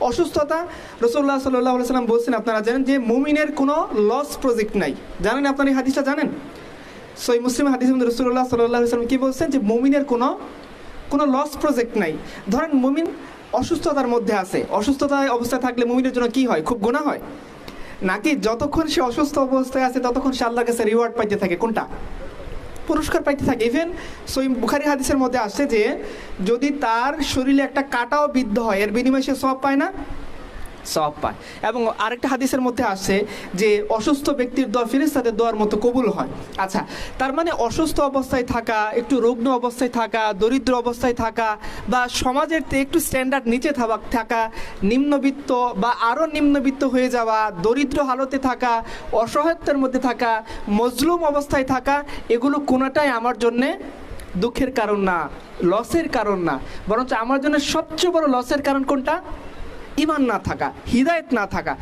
অসুস্থতা, রাসূলুল্লাহ সাল্লাল্লাহু আলাইহি ওয়াসাল্লাম বলছেন, আপনারা জানেন যে মুমিনের কোনো লস প্রজেক্ট নাই। জানেন আপনারা এই হাদিসটা জানেন? সহিহ মুসলিম হাদিসের মধ্যে রাসূলুল্লাহ সাল্লাল্লাহু আলাইহি ওয়াসাল্লাম কি বলছেন, যে মুমিনের কোনো লস প্রজেক্ট নাই। ধরেন মুমিন অসুস্থতার মধ্যে আছে, অসুস্থতায় অবস্থায় থাকলে মুমিনের জন্য কি হয়? খুব গুনাহ হয় নাকি? যতক্ষণ সে অসুস্থ অবস্থায় আছে ততক্ষণ সে আল্লাহর কাছে রিওয়ার্ড পাইতে থাকে। কোনটা? পুরস্কার পাইতে থাকে। ইভেন সহিহ বুখারী হাদিসের মধ্যে আসছে যে যদি তার শরীরে একটা কাঁটাও বিদ্ধ হয়, এর বিনিময়ে সে সওয়াব পায় না? সওয়াব পায়। এবং আরেকটা হাদিসের মধ্যে আসছে যে অসুস্থ ব্যক্তির দোয়া ফেরেশতাদের দোয়ার মতো কবুল হয়। আচ্ছা, তার মানে অসুস্থ অবস্থায় থাকা, একটু রুগ্ন অবস্থায় থাকা, দরিদ্র অবস্থায় থাকা, বা সমাজের একটু স্ট্যান্ডার্ড নিচে থাকা, নিম্নবিত্ত বা আরও নিম্নবিত্ত হয়ে যাওয়া, দরিদ্র হালতে থাকা, অসহায়ত্বের মধ্যে থাকা, মজলুম অবস্থায় থাকা, এগুলো কোনোটাই আমার জন্যে দুঃখের কারণ না, লসের কারণ না। বরঞ্চ আমার জন্য সবচেয়ে বড় লসের কারণ কোনটা? ঈমান না থাকা, হিদায়াত না থাকা।